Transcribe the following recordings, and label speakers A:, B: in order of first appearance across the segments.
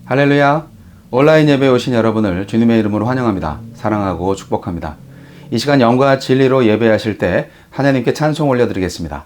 A: 할렐루야. 온라인 예배에 오신 여러분을 주님의 이름으로 환영합니다. 사랑하고 축복합니다. 이 시간 영과 진리로 예배하실 때 하나님께 찬송 올려드리겠습니다.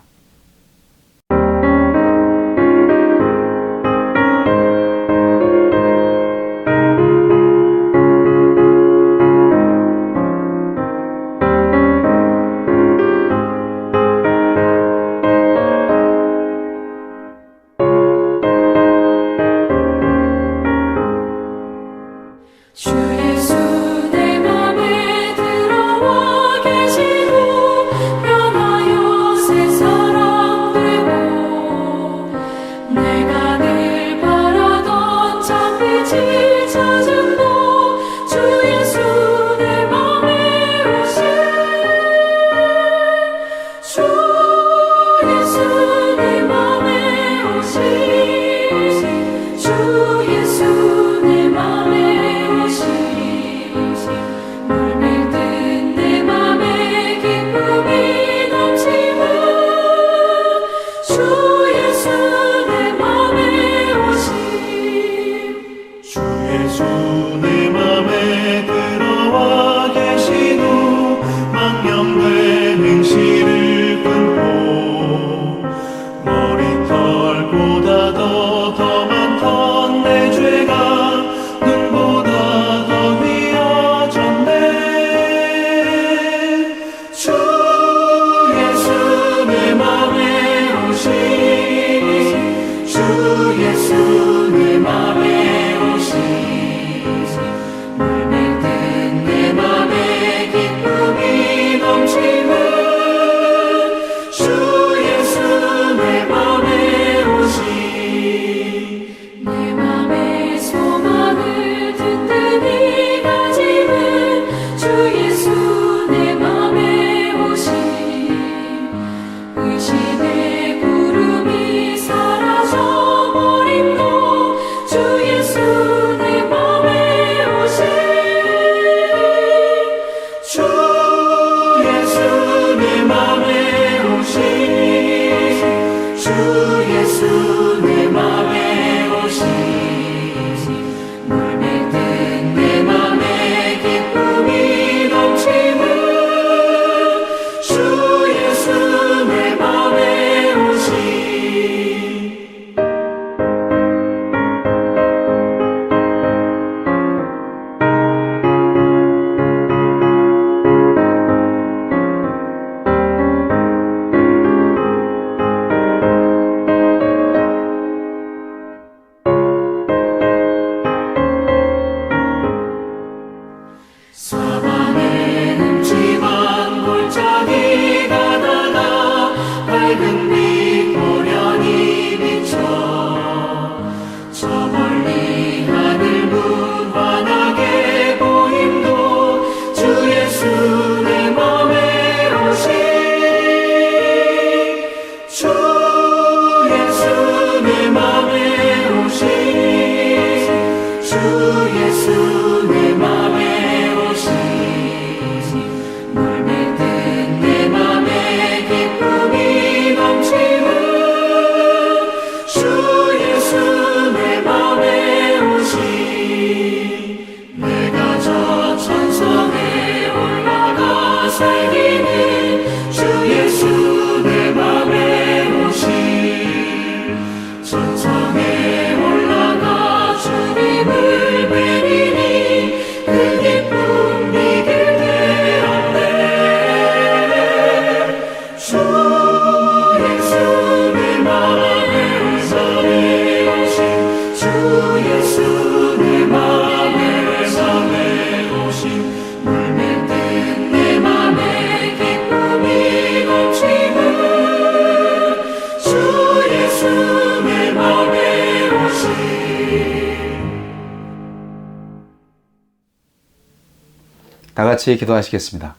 A: 다 같이 기도하시겠습니다.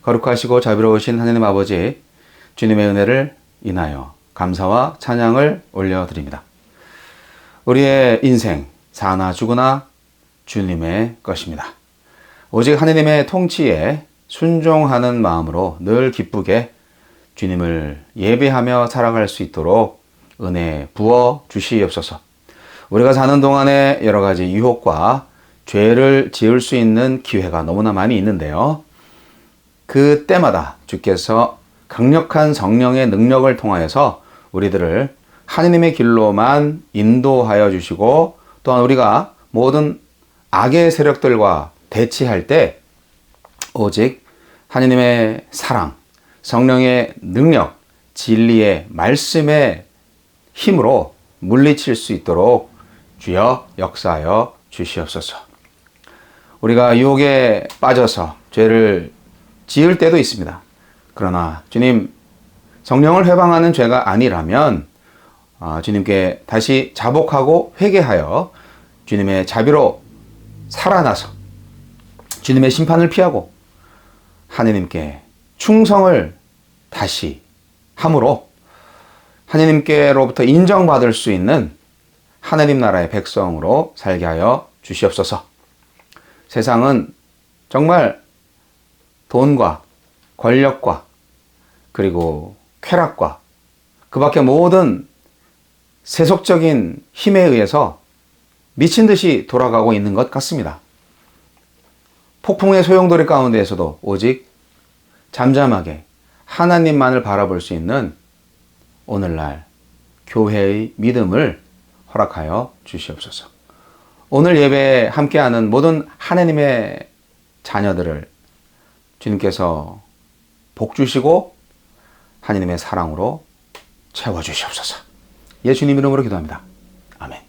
A: 거룩하시고 자비로우신 하나님 아버지, 주님의 은혜를 인하여 감사와 찬양을 올려드립니다. 우리의 인생, 사나 죽으나 주님의 것입니다. 오직 하나님의 통치에 순종하는 마음으로 늘 기쁘게 주님을 예배하며 살아갈 수 있도록 은혜 부어 주시옵소서. 우리가 사는 동안에 여러 가지 유혹과 죄를 지을 수 있는 기회가 너무나 많이 있는데요. 그 때마다 주께서 강력한 성령의 능력을 통하여서 우리들을 하느님의 길로만 인도하여 주시고, 또한 우리가 모든 악의 세력들과 대치할 때 오직 하느님의 사랑, 성령의 능력, 진리의 말씀의 힘으로 물리칠 수 있도록 주여 역사하여 주시옵소서. 우리가 유혹에 빠져서 죄를 지을 때도 있습니다. 그러나 주님, 성령을 회방하는 죄가 아니라면 주님께 다시 자복하고 회개하여 주님의 자비로 살아나서 주님의 심판을 피하고 하느님께 충성을 다시 함으로 하느님께로부터 인정받을 수 있는 하느님 나라의 백성으로 살게 하여 주시옵소서. 세상은 정말 돈과 권력과 그리고 쾌락과 그 밖의 모든 세속적인 힘에 의해서 미친 듯이 돌아가고 있는 것 같습니다. 폭풍의 소용돌이 가운데에서도 오직 잠잠하게 하나님만을 바라볼 수 있는 오늘날 교회의 믿음을 허락하여 주시옵소서. 오늘 예배에 함께하는 모든 하나님의 자녀들을 주님께서 복 주시고 하나님의 사랑으로 채워주시옵소서. 예수님 이름으로 기도합니다. 아멘.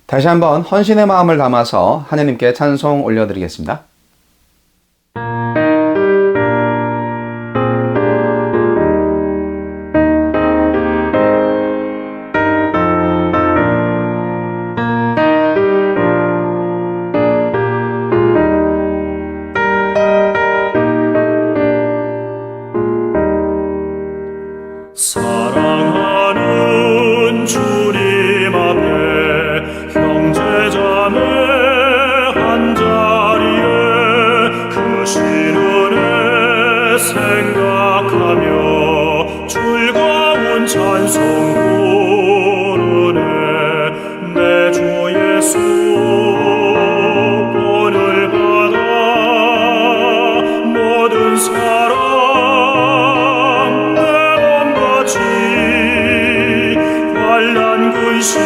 A: 다시 한번 헌신의 마음을 담아서 하느님께 찬송 올려드리겠습니다.
B: 사랑하는 주님 앞에 형제자매 한자리에 그 신은혜 생각하며 즐거운 찬송 부르네. 내 주 예수 본을 받아 모든 사람 환난 근심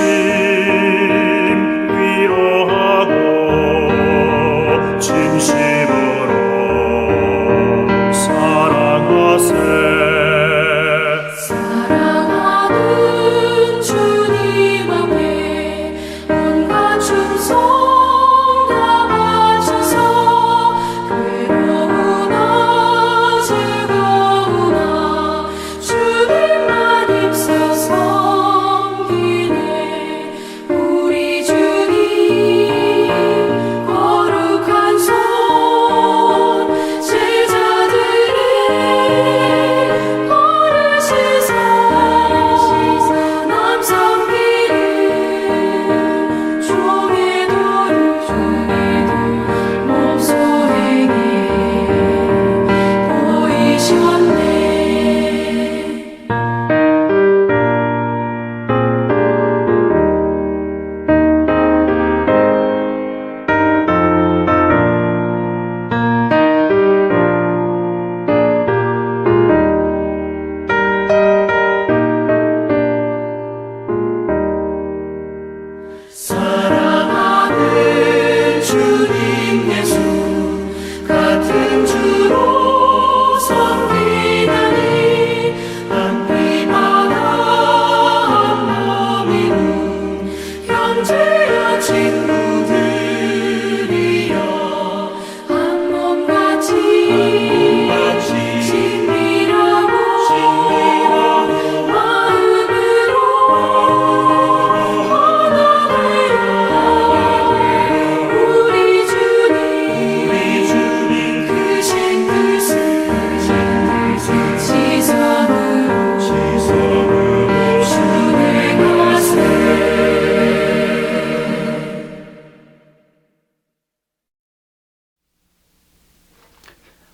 B: 위로하고 진심으로 사랑하세.
C: 사랑하는 주님 앞에 온갖 충성 담아주소. 괴로우나 즐거우나 주님만 입서 섬기네.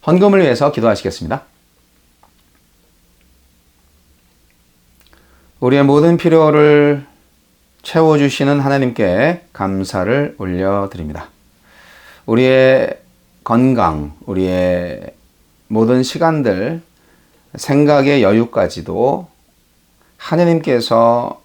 A: 헌금을 위해서 기도하시겠습니다. 우리의 모든 필요를 채워주시는 하나님께 감사를 올려드립니다. 우리의 건강, 우리의 모든 시간들, 생각의 여유까지도 하나님께서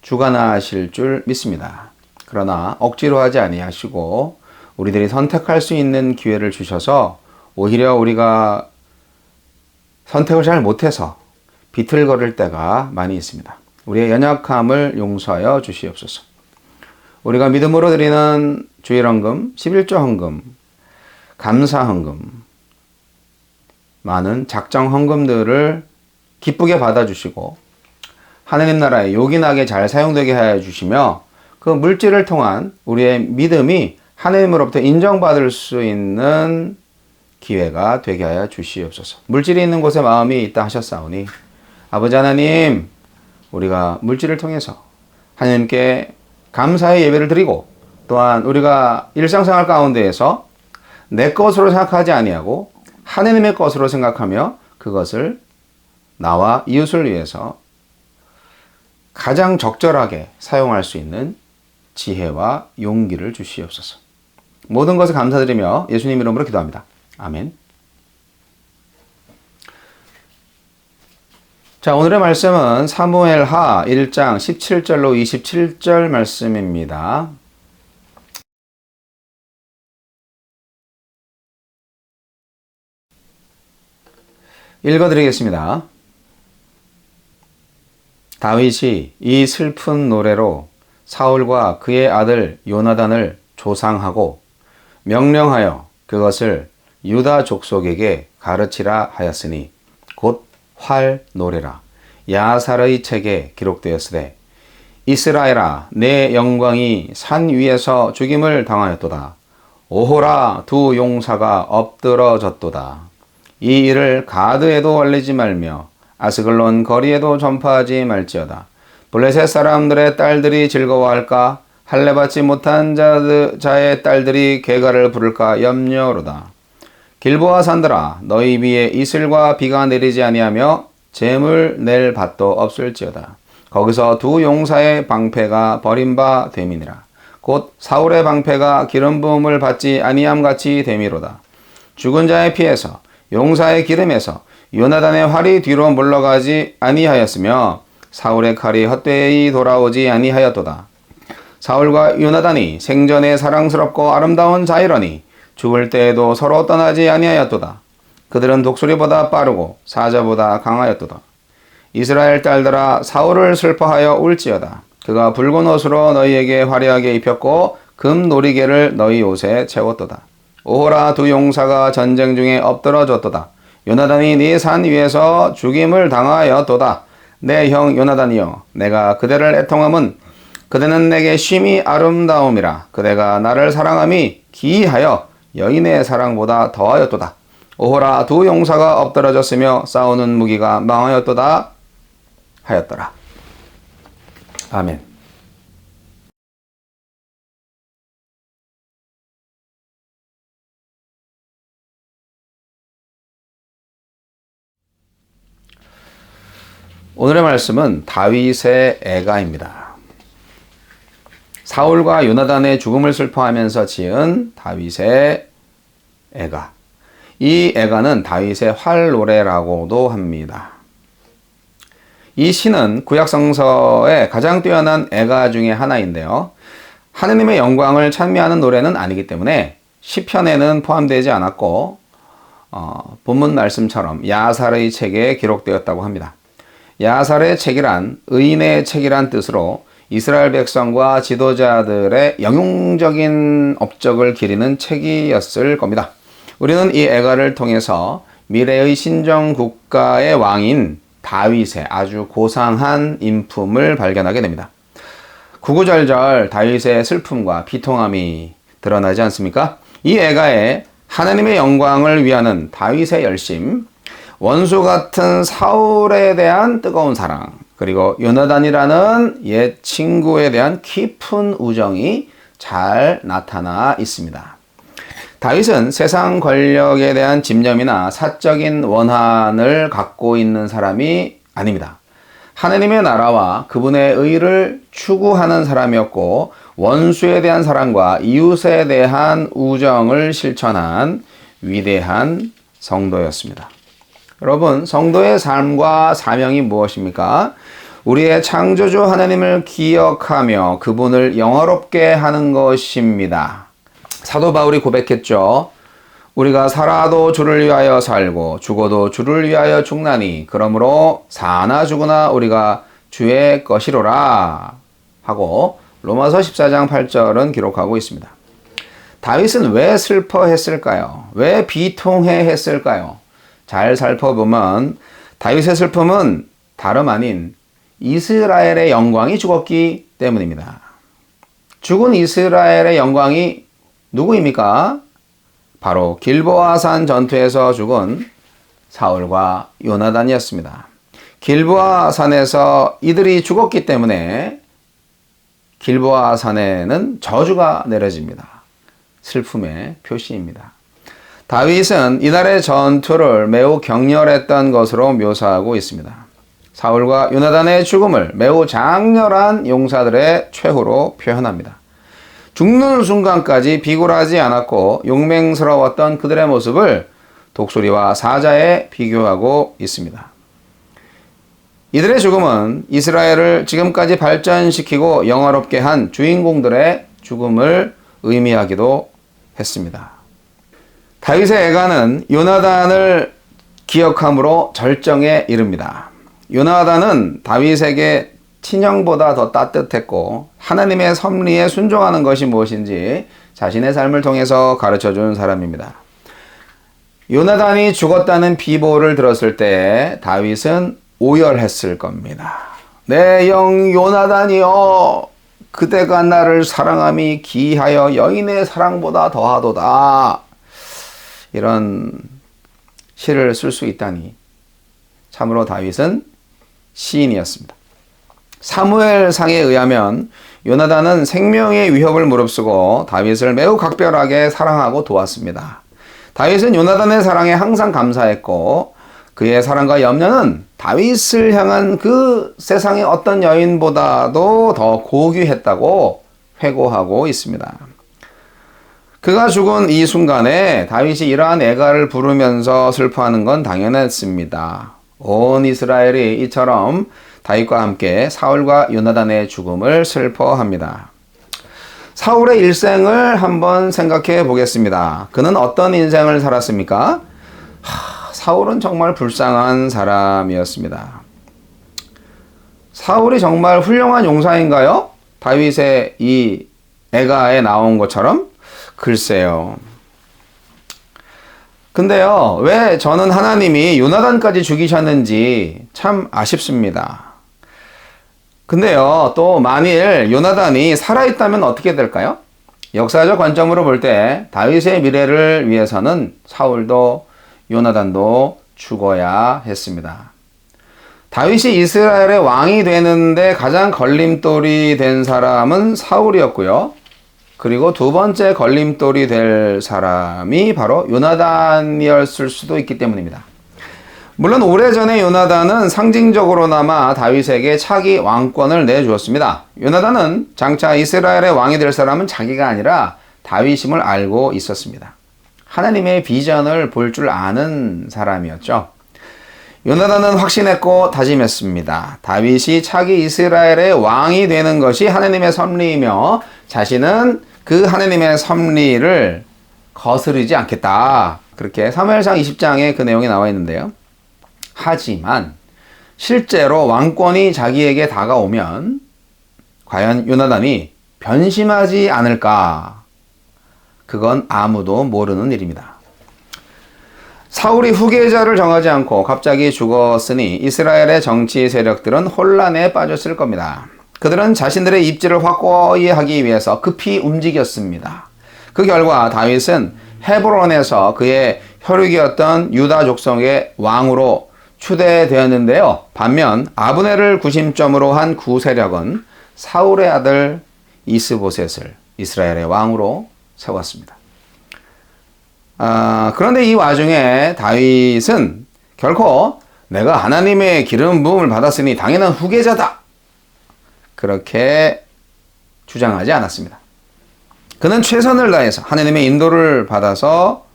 A: 주관하실 줄 믿습니다. 그러나 억지로 하지 아니하시고 우리들이 선택할 수 있는 기회를 주셔서 오히려 우리가 선택을 잘 못해서 비틀거릴 때가 많이 있습니다. 우리의 연약함을 용서하여 주시옵소서. 우리가 믿음으로 드리는 주일 헌금, 11조 헌금, 감사 헌금, 많은 작정 헌금들을 기쁘게 받아주시고 하느님 나라에 요긴하게 잘 사용되게 하여 주시며 그 물질을 통한 우리의 믿음이 하느님으로부터 인정받을 수 있는 기회가 되게 하여 주시옵소서. 물질이 있는 곳에 마음이 있다 하셨사오니 아버지 하나님, 우리가 물질을 통해서 하나님께 감사의 예배를 드리고 또한 우리가 일상생활 가운데에서 내 것으로 생각하지 아니하고 하나님의 것으로 생각하며 그것을 나와 이웃을 위해서 가장 적절하게 사용할 수 있는 지혜와 용기를 주시옵소서. 모든 것을 감사드리며 예수님 이름으로 기도합니다. 아멘. 자, 오늘의 말씀은 사무엘하 1장 17절로 27절 말씀입니다. 읽어드리겠습니다. 다윗이 이 슬픈 노래로 사울과 그의 아들 요나단을 조상하고 명령하여 그것을 유다 족속에게 가르치라 하였으니 곧 활 노래라. 야살의 책에 기록되었으되 이스라엘아 내 영광이 산 위에서 죽임을 당하였도다. 오호라 두 용사가 엎드러졌도다. 이 일을 가드에도 알리지 말며 아스글론 거리에도 전파하지 말지어다. 블레셋 사람들의 딸들이 즐거워할까? 할례받지 못한 자의 딸들이 괴가를 부를까 염려로다. 길보아 산들아 너희 위에 이슬과 비가 내리지 아니하며 재물 낼 밭도 없을지어다. 거기서 두 용사의 방패가 버림바 됨이니라. 곧 사울의 방패가 기름 부음을 받지 아니함같이 됨이로다. 죽은 자의 피에서 용사의 기름에서 요나단의 활이 뒤로 물러가지 아니하였으며 사울의 칼이 헛되이 돌아오지 아니하였도다. 사울과 요나단이 생전에 사랑스럽고 아름다운 자이러니 죽을 때에도 서로 떠나지 아니하였도다. 그들은 독수리보다 빠르고 사자보다 강하였도다. 이스라엘 딸들아 사울을 슬퍼하여 울지어다. 그가 붉은 옷으로 너희에게 화려하게 입혔고 금 놀이개를 너희 옷에 채웠도다. 오호라 두 용사가 전쟁 중에 엎드러졌도다. 요나단이 네 산 위에서 죽임을 당하였도다. 내 형 요나단이여 내가 그대를 애통함은 그대는 내게 쉼이 아름다움이라. 그대가 나를 사랑함이 기이하여 여인의 사랑보다 더하였도다. 오호라 두 용사가 엎드러졌으며 싸우는 무기가 망하였도다 하였더라. 아멘. 오늘의 말씀은 다윗의 애가입니다. 사울과 요나단의 죽음을 슬퍼하면서 지은 다윗의 애가. 이 애가는 다윗의 활노래라고도 합니다. 이 시는 구약성서의 가장 뛰어난 애가 중에 하나인데요. 하느님의 영광을 찬미하는 노래는 아니기 때문에 시편에는 포함되지 않았고 본문 말씀처럼 야살의 책에 기록되었다고 합니다. 야살의 책이란 의인의 책이란 뜻으로 이스라엘 백성과 지도자들의 영웅적인 업적을 기리는 책이었을 겁니다. 우리는 이 애가를 통해서 미래의 신정 국가의 왕인 다윗의 아주 고상한 인품을 발견하게 됩니다. 구구절절 다윗의 슬픔과 비통함이 드러나지 않습니까? 이 애가에 하나님의 영광을 위하는 다윗의 열심, 원수 같은 사울에 대한 뜨거운 사랑, 그리고 요나단이라는 옛 친구에 대한 깊은 우정이 잘 나타나 있습니다. 다윗은 세상 권력에 대한 집념이나 사적인 원한을 갖고 있는 사람이 아닙니다. 하나님의 나라와 그분의 의를 추구하는 사람이었고 원수에 대한 사랑과 이웃에 대한 우정을 실천한 위대한 성도였습니다. 여러분, 성도의 삶과 사명이 무엇입니까? 우리의 창조주 하나님을 기억하며 그분을 영화롭게 하는 것입니다. 사도 바울이 고백했죠. 우리가 살아도 주를 위하여 살고 죽어도 주를 위하여 죽나니 그러므로 사나 죽으나 우리가 주의 것이로라 하고 로마서 14장 8절은 기록하고 있습니다. 다윗은 왜 슬퍼했을까요? 왜 비통해했을까요? 잘 살펴보면 다윗의 슬픔은 다름 아닌 이스라엘의 영광이 죽었기 때문입니다. 죽은 이스라엘의 영광이 누구입니까? 바로 길보아산 전투에서 죽은 사울과 요나단이었습니다. 길보아산에서 이들이 죽었기 때문에 길보아산에는 저주가 내려집니다. 슬픔의 표시입니다. 다윗은 이날의 전투를 매우 격렬했던 것으로 묘사하고 있습니다. 사울과 요나단의 죽음을 매우 장렬한 용사들의 최후로 표현합니다. 죽는 순간까지 비굴하지 않았고 용맹스러웠던 그들의 모습을 독수리와 사자에 비교하고 있습니다. 이들의 죽음은 이스라엘을 지금까지 발전시키고 영화롭게 한 주인공들의 죽음을 의미하기도 했습니다. 다윗의 애가는 요나단을 기억함으로 절정에 이릅니다. 요나단은 다윗에게 친형보다 더 따뜻했고 하나님의 섭리에 순종하는 것이 무엇인지 자신의 삶을 통해서 가르쳐준 사람입니다. 요나단이 죽었다는 비보를 들었을 때 다윗은 오열했을 겁니다. 내 영 요나단이여 그대가 나를 사랑함이 기하여 여인의 사랑보다 더하도다. 이런 시를 쓸 수 있다니 참으로 다윗은 시인이었습니다. 사무엘상에 의하면 요나단은 생명의 위협을 무릅쓰고 다윗을 매우 각별하게 사랑하고 도왔습니다. 다윗은 요나단의 사랑에 항상 감사했고 그의 사랑과 염려는 다윗을 향한 그 세상의 어떤 여인보다도 더 고귀했다고 회고하고 있습니다. 그가 죽은 이 순간에 다윗이 이러한 애가를 부르면서 슬퍼하는 건 당연했습니다. 온 이스라엘이 이처럼 다윗과 함께 사울과 요나단의 죽음을 슬퍼합니다. 사울의 일생을 한번 생각해 보겠습니다. 그는 어떤 인생을 살았습니까? 사울은 정말 불쌍한 사람이었습니다. 사울이 정말 훌륭한 용사인가요? 다윗의 이 애가에 나온 것처럼? 글쎄요. 근데요, 왜 저는 하나님이 요나단까지 죽이셨는지 참 아쉽습니다. 근데요, 또 만일 요나단이 살아있다면 어떻게 될까요? 역사적 관점으로 볼 때 다윗의 미래를 위해서는 사울도 요나단도 죽어야 했습니다. 다윗이 이스라엘의 왕이 되는데 가장 걸림돌이 된 사람은 사울이었고요. 그리고 두 번째 걸림돌이 될 사람이 바로 요나단이었을 수도 있기 때문입니다. 물론 오래전에 요나단은 상징적으로나마 다윗에게 차기 왕권을 내주었습니다. 요나단은 장차 이스라엘의 왕이 될 사람은 자기가 아니라 다윗임을 알고 있었습니다. 하나님의 비전을 볼 줄 아는 사람이었죠. 요나단은 확신했고 다짐했습니다. 다윗이 차기 이스라엘의 왕이 되는 것이 하나님의 섭리이며 자신은 그 하나님의 섭리를 거스르지 않겠다. 그렇게 사무엘상 20장에 그 내용이 나와 있는데요. 하지만 실제로 왕권이 자기에게 다가오면 과연 요나단이 변심하지 않을까? 그건 아무도 모르는 일입니다. 사울이 후계자를 정하지 않고 갑자기 죽었으니 이스라엘의 정치 세력들은 혼란에 빠졌을 겁니다. 그들은 자신들의 입지를 확고히 하기 위해서 급히 움직였습니다. 그 결과 다윗은 헤브론에서 그의 혈육이었던 유다 족속의 왕으로 추대되었는데요. 반면 아브넬을 구심점으로 한 구세력은 사울의 아들 이스보셋을 이스라엘의 왕으로 세웠습니다. 그런데 이 와중에 다윗은 결코 내가 하나님의 기름 부음을 받았으니 당연한 후계자다, 그렇게 주장하지 않았습니다. 그는 최선을 다해서 하나님의 인도를 받아서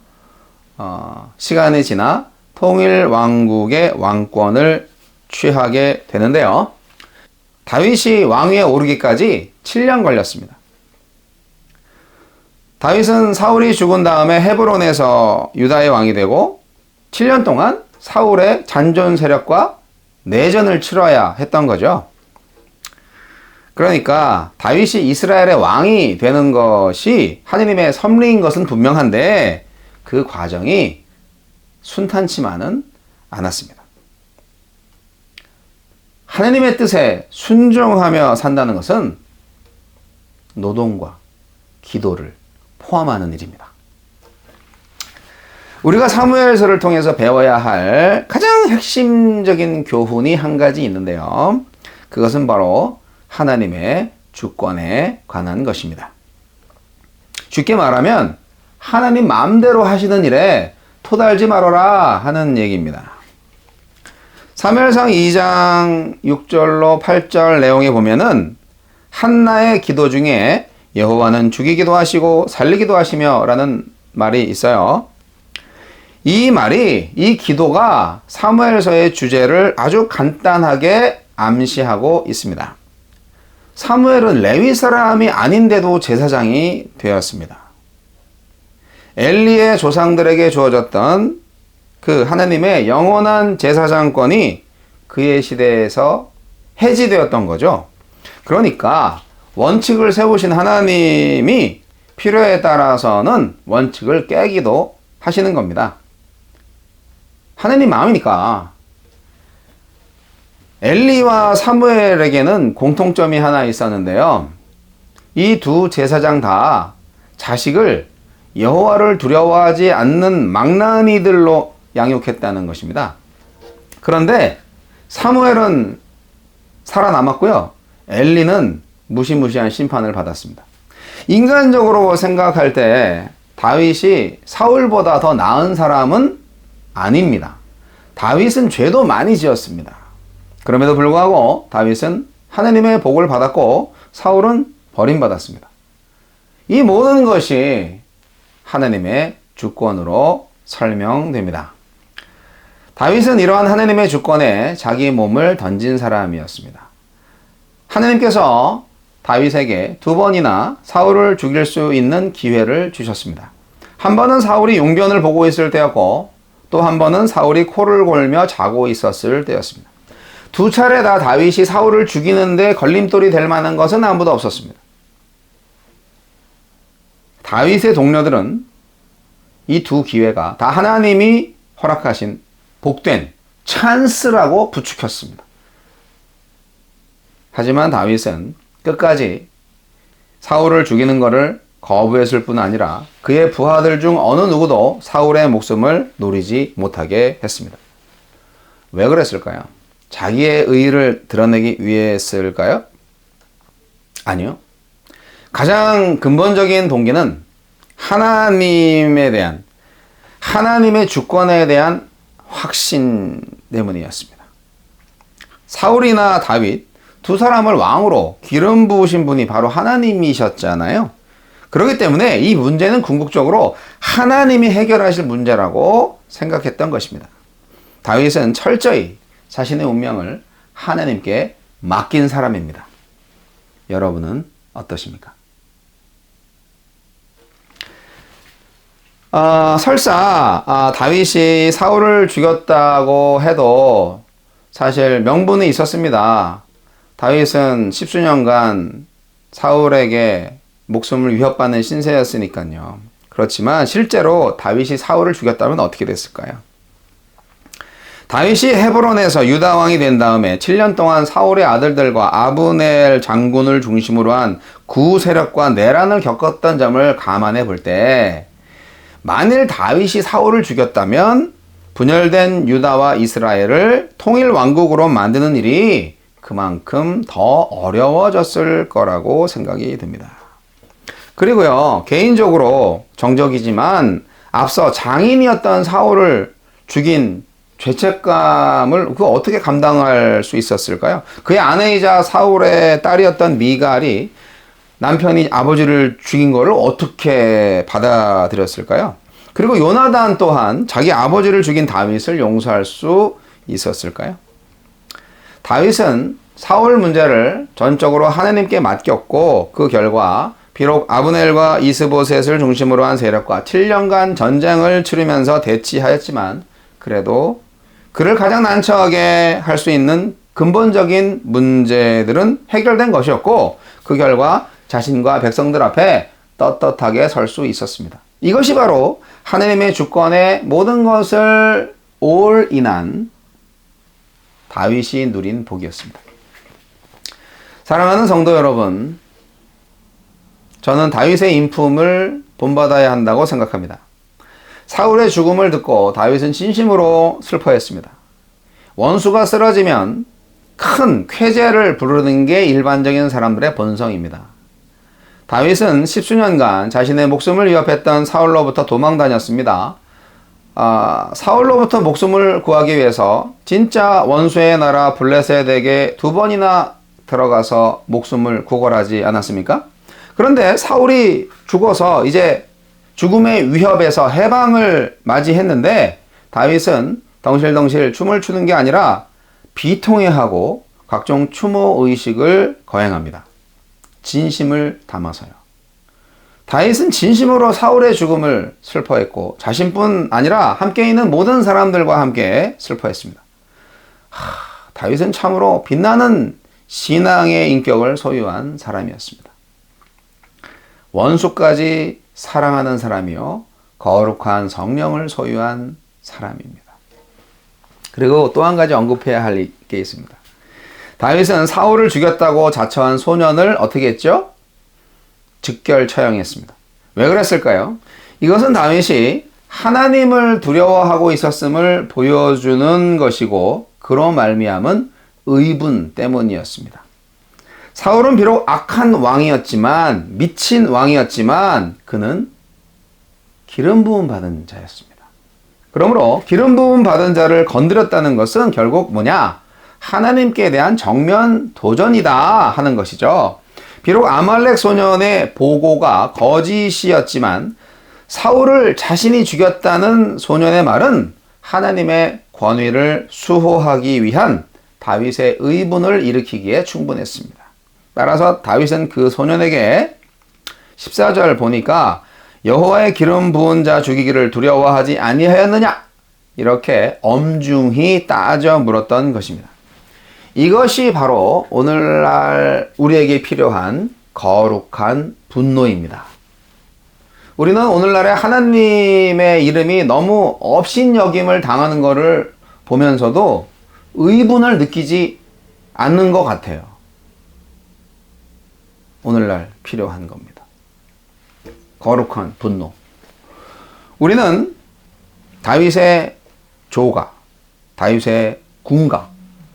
A: 시간이 지나 통일 왕국의 왕권을 취하게 되는데요. 다윗이 왕위에 오르기까지 7년 걸렸습니다. 다윗은 사울이 죽은 다음에 헤브론에서 유다의 왕이 되고 7년 동안 사울의 잔존 세력과 내전을 치러야 했던 거죠. 그러니까 다윗이 이스라엘의 왕이 되는 것이 하느님의 섭리인 것은 분명한데 그 과정이 순탄치만은 않았습니다. 하느님의 뜻에 순종하며 산다는 것은 노동과 기도를 포함하는 일입니다. 우리가 사무엘서를 통해서 배워야 할 가장 핵심적인 교훈이 한 가지 있는데요. 그것은 바로 하나님의 주권에 관한 것입니다. 쉽게 말하면 하나님 마음대로 하시는 일에 토달지 말아라 하는 얘기입니다. 사무엘상 2장 6절로 8절 내용에 보면은 한나의 기도 중에 여호와는 죽이기도 하시고 살리기도 하시며 라는 말이 있어요. 이 말이, 이 기도가 사무엘서의 주제를 아주 간단하게 암시하고 있습니다. 사무엘은 레위 사람이 아닌데도 제사장이 되었습니다. 엘리의 조상들에게 주어졌던 그 하나님의 영원한 제사장권이 그의 시대에서 해지되었던 거죠. 그러니까 원칙을 세우신 하나님이 필요에 따라서는 원칙을 깨기도 하시는 겁니다. 하나님 마음이니까. 엘리와 사무엘에게는 공통점이 하나 있었는데요. 이 두 제사장 다 자식을 여호와를 두려워하지 않는 망나니들로 양육했다는 것입니다. 그런데 사무엘은 살아남았고요. 엘리는 무시무시한 심판을 받았습니다. 인간적으로 생각할 때 다윗이 사울보다 더 나은 사람은 아닙니다. 다윗은 죄도 많이 지었습니다. 그럼에도 불구하고 다윗은 하나님의 복을 받았고 사울은 버림받았습니다. 이 모든 것이 하나님의 주권으로 설명됩니다. 다윗은 이러한 하나님의 주권에 자기 몸을 던진 사람이었습니다. 하나님께서 다윗에게 2번이나 사울을 죽일 수 있는 기회를 주셨습니다. 한 번은 사울이 용변을 보고 있을 때였고 또 한 번은 사울이 코를 골며 자고 있었을 때였습니다. 2차례 다 다윗이 사울을 죽이는데 걸림돌이 될 만한 것은 아무도 없었습니다. 다윗의 동료들은 이 두 기회가 다 하나님이 허락하신 복된 찬스라고 부추겼습니다. 하지만 다윗은 끝까지 사울을 죽이는 것을 거부했을 뿐 아니라 그의 부하들 중 어느 누구도 사울의 목숨을 노리지 못하게 했습니다. 왜 그랬을까요? 자기의 의의를 드러내기 위해였을까요? 아니요. 가장 근본적인 동기는 하나님에 대한, 하나님의 주권에 대한 확신 때문이었습니다. 사울이나 다윗 두 사람을 왕으로 기름 부으신 분이 바로 하나님이셨잖아요. 그렇기 때문에 이 문제는 궁극적으로 하나님이 해결하실 문제라고 생각했던 것입니다. 다윗은 철저히 자신의 운명을 하나님께 맡긴 사람입니다. 여러분은 어떠십니까? 설사 다윗이 사울을 죽였다고 해도 사실 명분이 있었습니다. 다윗은 십수년간 사울에게 목숨을 위협받는 신세였으니까요. 그렇지만 실제로 다윗이 사울을 죽였다면 어떻게 됐을까요? 다윗이 헤브론에서 유다 왕이 된 다음에 7년 동안 사울의 아들들과 아브넬 장군을 중심으로 한 구 세력과 내란을 겪었던 점을 감안해 볼 때 만일 다윗이 사울을 죽였다면 분열된 유다와 이스라엘을 통일 왕국으로 만드는 일이 그만큼 더 어려워졌을 거라고 생각이 듭니다. 그리고요, 개인적으로 정적이지만 앞서 장인이었던 사울을 죽인 죄책감을 그 어떻게 감당할 수 있었을까요? 그의 아내이자 사울의 딸이었던 미갈이 남편이 아버지를 죽인 것을 어떻게 받아들였을까요? 그리고 요나단 또한 자기 아버지를 죽인 다윗을 용서할 수 있었을까요? 다윗은 사울 문제를 전적으로 하나님께 맡겼고 그 결과 비록 아브넬과 이스보셋을 중심으로 한 세력과 7년간 전쟁을 치르면서 대치하였지만 그래도 그를 가장 난처하게 할 수 있는 근본적인 문제들은 해결된 것이었고 그 결과 자신과 백성들 앞에 떳떳하게 설 수 있었습니다. 이것이 바로 하나님의 주권의 모든 것을 올인한 다윗이 누린 복이었습니다. 사랑하는 성도 여러분, 저는 다윗의 인품을 본받아야 한다고 생각합니다. 사울의 죽음을 듣고 다윗은 진심으로 슬퍼했습니다. 원수가 쓰러지면 큰 쾌재를 부르는 게 일반적인 사람들의 본성입니다. 다윗은 십수년간 자신의 목숨을 위협했던 사울로부터 도망 다녔습니다. 사울로부터 목숨을 구하기 위해서 진짜 원수의 나라 블레셋에게 2번이나 들어가서 목숨을 구걸하지 않았습니까? 그런데 사울이 죽어서 이제 죽음의 위협에서 해방을 맞이했는데 다윗은 덩실덩실 춤을 추는 게 아니라 비통해하고 각종 추모 의식을 거행합니다. 진심을 담아서요. 다윗은 진심으로 사울의 죽음을 슬퍼했고 자신뿐 아니라 함께 있는 모든 사람들과 함께 슬퍼했습니다. 다윗은 참으로 빛나는 신앙의 인격을 소유한 사람이었습니다. 원수까지 사랑하는 사람이요 거룩한 성령을 소유한 사람입니다. 그리고 또 한 가지 언급해야 할 게 있습니다. 다윗은 사울을 죽였다고 자처한 소년을 어떻게 했죠? 즉결 처형했습니다. 왜 그랬을까요? 이것은 다윗이 하나님을 두려워하고 있었음을 보여주는 것이고 그로 말미암은 의분 때문이었습니다. 사울은 비록 악한 왕이었지만 미친 왕이었지만 그는 기름 부음 받은 자였습니다. 그러므로 기름 부음 받은 자를 건드렸다는 것은 결국 뭐냐? 하나님께 대한 정면 도전이다 하는 것이죠. 비록 아말렉 소년의 보고가 거짓이었지만 사울을 자신이 죽였다는 소년의 말은 하나님의 권위를 수호하기 위한 다윗의 의분을 일으키기에 충분했습니다. 따라서 다윗은 그 소년에게 14절 보니까 여호와의 기름 부은 자 죽이기를 두려워하지 아니하였느냐? 이렇게 엄중히 따져 물었던 것입니다. 이것이 바로 오늘날 우리에게 필요한 거룩한 분노입니다. 우리는 오늘날에 하나님의 이름이 너무 업신여김을 당하는 것을 보면서도 의분을 느끼지 않는 것 같아요. 오늘날 필요한 겁니다. 거룩한 분노. 우리는 다윗의 조가, 다윗의 군가,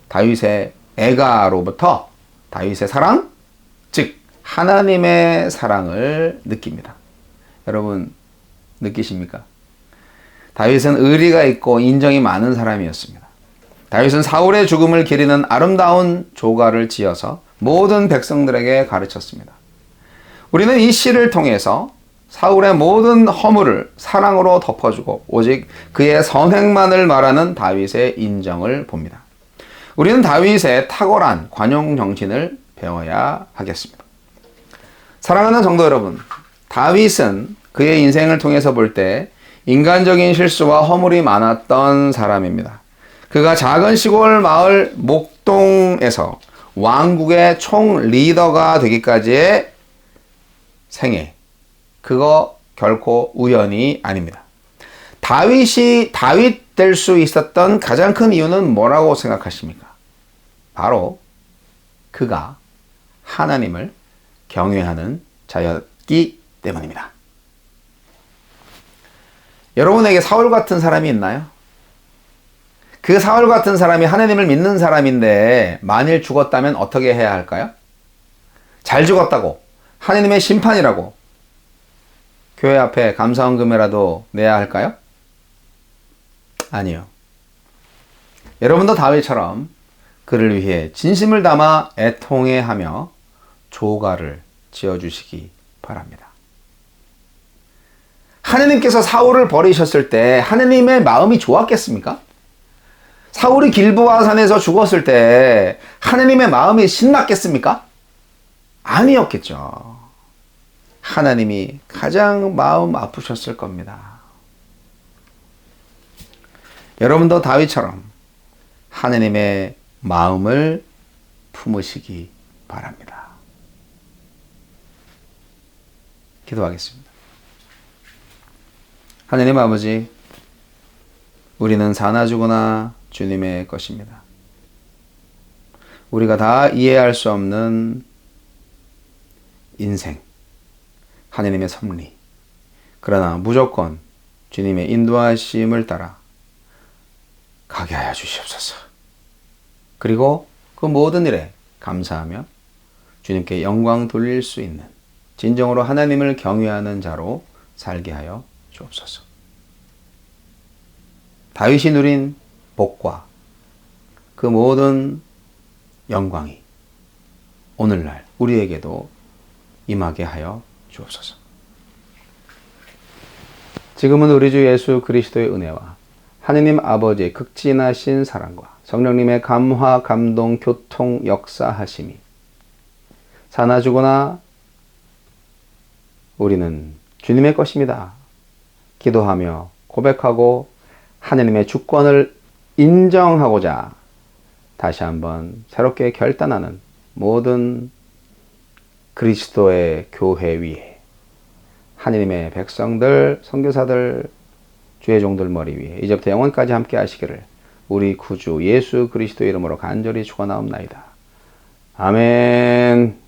A: 다윗의 애가로부터 다윗의 사랑, 즉 하나님의 사랑을 느낍니다. 여러분 느끼십니까? 다윗은 의리가 있고 인정이 많은 사람이었습니다. 다윗은 사울의 죽음을 기리는 아름다운 조가를 지어서 모든 백성들에게 가르쳤습니다. 우리는 이 시를 통해서 사울의 모든 허물을 사랑으로 덮어주고 오직 그의 선행만을 말하는 다윗의 인정을 봅니다. 우리는 다윗의 탁월한 관용 정신을 배워야 하겠습니다. 사랑하는 성도 여러분, 다윗은 그의 인생을 통해서 볼 때 인간적인 실수와 허물이 많았던 사람입니다. 그가 작은 시골 마을 목동에서 왕국의 총 리더가 되기까지의 생애, 그거 결코 우연이 아닙니다. 다윗이 다윗 될 수 있었던 가장 큰 이유는 뭐라고 생각하십니까? 바로 그가 하나님을 경외하는 자였기 때문입니다. 여러분에게 사울 같은 사람이 있나요? 그 사울 같은 사람이 하나님을 믿는 사람인데 만일 죽었다면 어떻게 해야 할까요? 잘 죽었다고, 하나님의 심판이라고 교회 앞에 감사헌금이라도 내야 할까요? 아니요. 여러분도 다윗처럼 그를 위해 진심을 담아 애통해하며 조가를 지어주시기 바랍니다. 하느님께서 사울을 버리셨을 때 하느님의 마음이 좋았겠습니까? 사울이 길보아 산에서 죽었을 때 하느님의 마음이 신났겠습니까? 아니었겠죠. 하나님이 가장 마음 아프셨을 겁니다. 여러분도 다윗처럼 하느님의 마음을 품으시기 바랍니다. 기도하겠습니다. 하느님 아버지, 우리는 사나 죽으나 주님의 것입니다. 우리가 다 이해할 수 없는 인생, 하느님의 섭리, 그러나 무조건 주님의 인도하심을 따라 가게 하여 주시옵소서. 그리고 그 모든 일에 감사하며 주님께 영광 돌릴 수 있는 진정으로 하나님을 경외하는 자로 살게 하여 주옵소서. 다윗이 누린 복과 그 모든 영광이 오늘날 우리에게도 임하게 하여 주옵소서. 지금은 우리 주 예수 그리스도의 은혜와 하느님 아버지의 극진하신 사랑과 성령님의 감화, 감동, 교통, 역사하심이 사나 죽으나 우리는 주님의 것입니다. 기도하며 고백하고 하느님의 주권을 인정하고자 다시 한번 새롭게 결단하는 모든 그리스도의 교회 위에 하느님의 백성들, 선교사들, 주의 종들 머리 위에 이제부터 영원까지 함께 하시기를 우리 구주 예수 그리스도 이름으로 간절히 축원하옵나이다. 아멘.